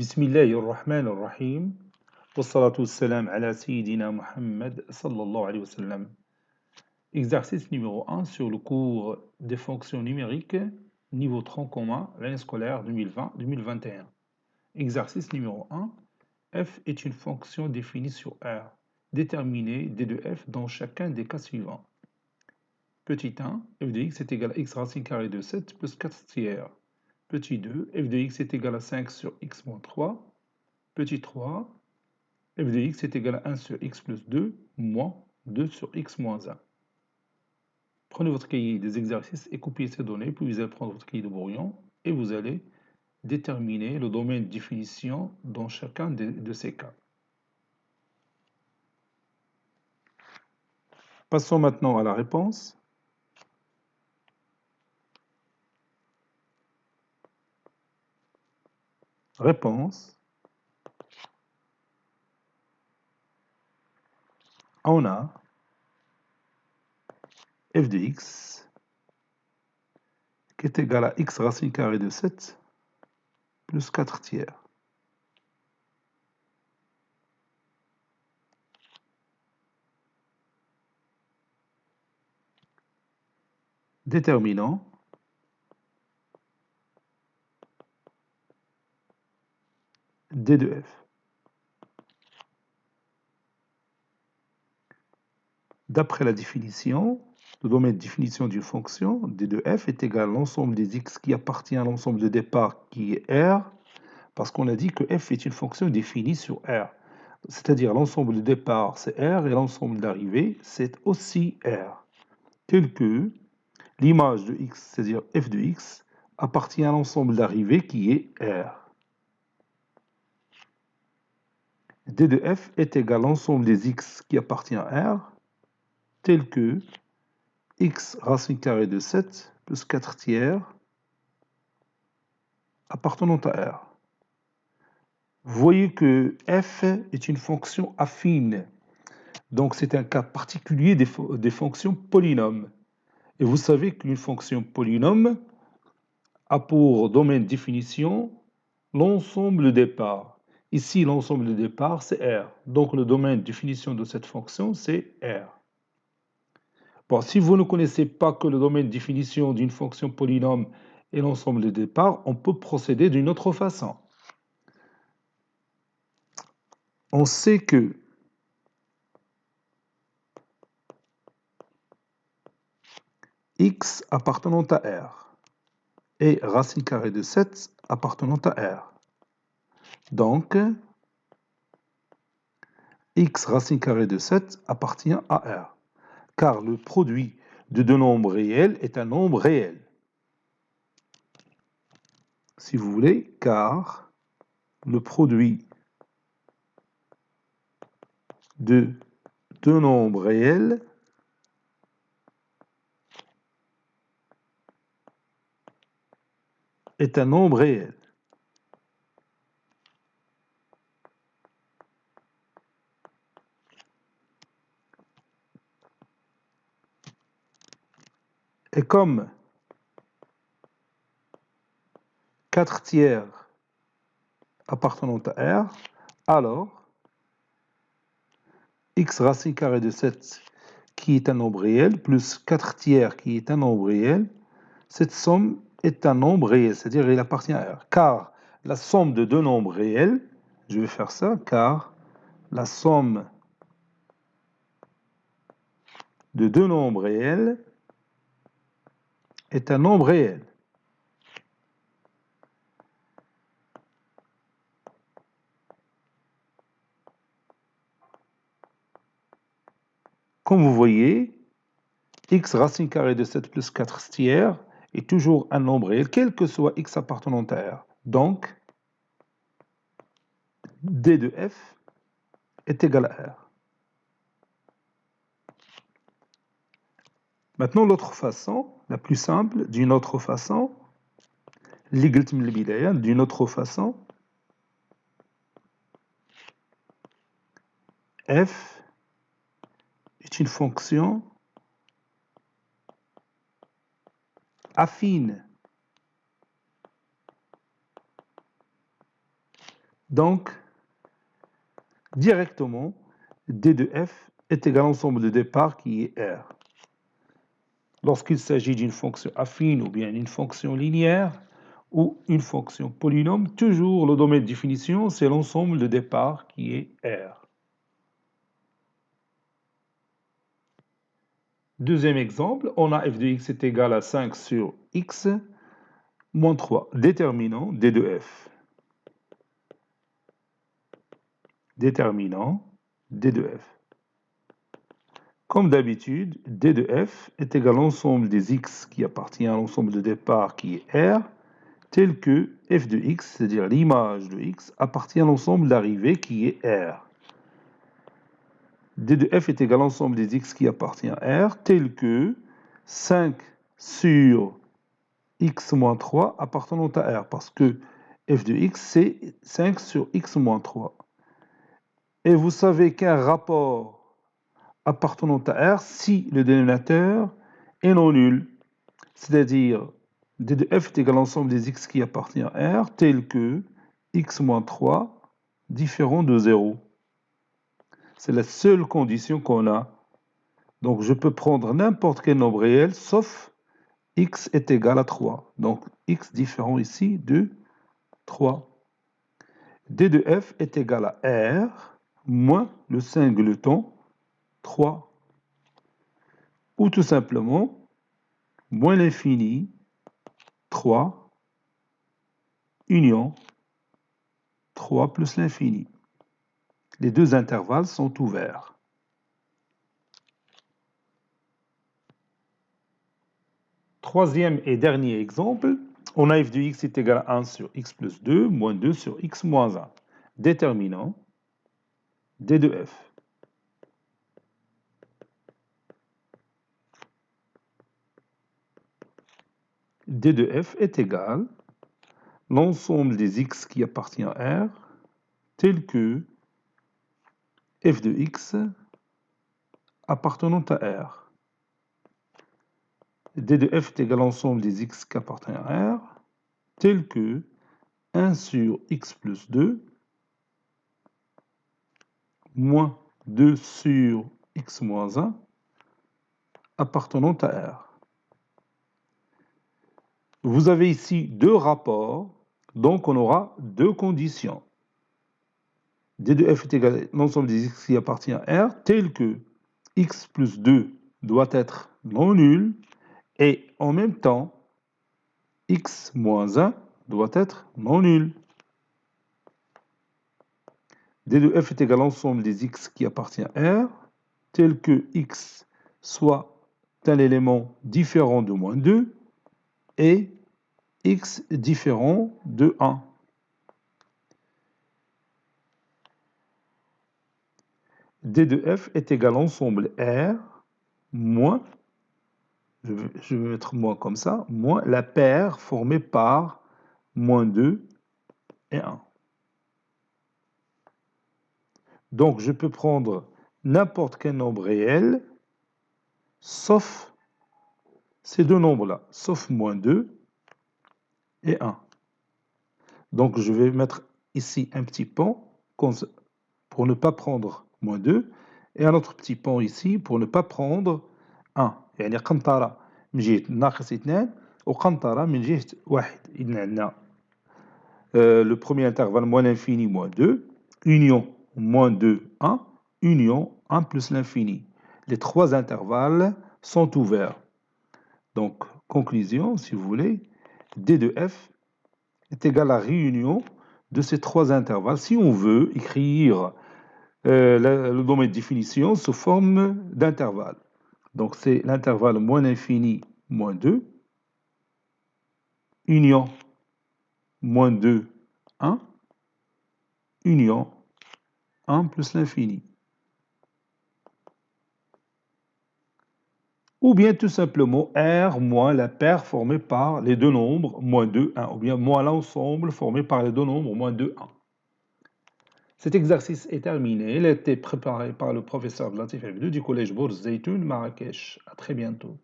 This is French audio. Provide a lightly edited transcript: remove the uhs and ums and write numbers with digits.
بسم الله الرحمن الرحيم والصلاة والسلام على سيدنا Muhammad sallallahu alayhi wa sallam. Exercice numéro 1 sur le cours des fonctions numériques, niveau tronc commun, l'année scolaire 2020-2021. Exercice numéro 1. F est une fonction définie sur R. Déterminez d de f dans chacun des cas suivants. Petit 1, f de x est égal à x racine carrée de 7 plus 4 tiers. Petit 2, f de x est égal à 5 sur x moins 3. Petit 3, f de x est égal à 1 sur x plus 2 moins 2 sur x moins 1. Prenez votre cahier des exercices et copiez ces données, puis vous allez prendre votre cahier de brouillon et vous allez déterminer le domaine de définition dans chacun de ces cas. Passons maintenant à la réponse. Réponse. On a f de x qui est égal à x racine carrée de 7 plus 4 tiers. Déterminant d de f. D'après la définition, le domaine de définition d'une fonction, d de f est égal à l'ensemble des x qui appartient à l'ensemble de départ qui est R, parce qu'on a dit que f est une fonction définie sur R. C'est-à-dire l'ensemble de départ c'est R et l'ensemble d'arrivée c'est aussi R. Tel que l'image de x, c'est-à-dire f de x, appartient à l'ensemble d'arrivée qui est R. d de f est égal à l'ensemble des x qui appartient à R, tel que x racine carrée de 7 plus 4 tiers appartenant à R. Vous voyez que f est une fonction affine. Donc c'est un cas particulier des fonctions polynômes. Et vous savez qu'une fonction polynôme a pour domaine de définition l'ensemble de départ. Ici, l'ensemble de départ, c'est R. Donc le domaine de définition de cette fonction, c'est R. Bon, si vous ne connaissez pas que le domaine de définition d'une fonction polynôme est l'ensemble de départ, on peut procéder d'une autre façon. On sait que x appartenant à R et racine carrée de 7 appartenant à R. Donc, x racine carrée de 7 appartient à R, car le produit de deux nombres réels est un nombre réel. Si vous voulez, car le produit de deux nombres réels est un nombre réel. Et comme 4 tiers appartenant à R, alors x racine carrée de 7 qui est un nombre réel plus 4 tiers qui est un nombre réel, cette somme est un nombre réel, c'est-à-dire il appartient à R. Car la somme de deux nombres réels, je vais faire ça, car la somme de deux nombres réels est un nombre réel. Comme vous voyez, x racine carrée de 7 plus 4 tiers est toujours un nombre réel, quel que soit x appartenant à R. Donc, d de f est égal à R. Maintenant, l'autre façon, la plus simple, d'une autre façon, d'une autre façon, f est une fonction affine. Donc, directement, D de f est égal à l'ensemble de départ qui est R. Lorsqu'il s'agit d'une fonction affine ou bien d'une fonction linéaire ou une fonction polynôme, toujours le domaine de définition, c'est l'ensemble de départ qui est R. Deuxième exemple, on a f de x est égal à 5 sur x moins 3. Déterminant D de f. Déterminant D de f. Comme d'habitude, D de f est égal à l'ensemble des x qui appartient à l'ensemble de départ qui est R, tel que f de x, c'est-à-dire l'image de x, appartient à l'ensemble d'arrivée qui est R. D de f est égal à l'ensemble des x qui appartient à R, tel que 5 sur x moins 3 appartenant à R, parce que f de x, c'est 5 sur x moins 3. Et vous savez qu'un rapport appartenant à R si le dénominateur est non nul, c'est-à-dire D de f est égal à l'ensemble des x qui appartient à R, tel que x moins 3 différent de 0. C'est la seule condition qu'on a. Donc je peux prendre n'importe quel nombre réel, sauf x est égal à 3. Donc x différent ici de 3. D de f est égal à R moins le singleton 3. Ou tout simplement, moins l'infini 3 union 3 plus l'infini. Les deux intervalles sont ouverts. Troisième et dernier exemple, on a f de x est égal à 1 sur x plus 2 moins 2 sur x moins 1. Déterminant D de f. D de f est égal à l'ensemble des x qui appartient à R, tel que f de x appartenant à R. D de f est égal à l'ensemble des x qui appartiennent à R, tel que 1 sur x plus 2 moins 2 sur x moins 1 appartenant à R. Vous avez ici deux rapports, donc on aura deux conditions. D de f est égal à l'ensemble des x qui appartient à R, tel que x plus 2 doit être non nul, et en même temps, x moins 1 doit être non nul. D de f est égal à l'ensemble des x qui appartient à R, tel que x soit un élément différent de moins 2 et x différent de 1. D de f est égal à l'ensemble R moins, je vais mettre moins comme ça, moins la paire formée par moins 2 et 1. Donc je peux prendre n'importe quel nombre réel, sauf ces deux nombres-là, sauf moins 2 et 1. Donc je vais mettre ici un petit pan pour ne pas prendre moins 2 et un autre petit pan ici pour ne pas prendre 1. يعني قنطرة من جهة ناقص 2 وقنطرة من جهة 1. إذن عندنا le premier intervalle moins l'infini moins 2, union moins 2, 1, union 1 plus l'infini. Les trois intervalles sont ouverts. Donc, conclusion, si vous voulez, D de f est égal à la réunion de ces trois intervalles. Si on veut écrire le domaine de définition sous forme d'intervalle. Donc, c'est l'intervalle moins l'infini moins 2, union moins 2, 1, union 1 plus l'infini. Ou bien tout simplement R moins la paire formée par les deux nombres moins 2, 1. Ou bien moins l'ensemble formé par les deux nombres moins 2, 1. Cet exercice est terminé. Il a été préparé par le professeur Latif Abdou du collège Bourz Zeytoun, Marrakech. À très bientôt.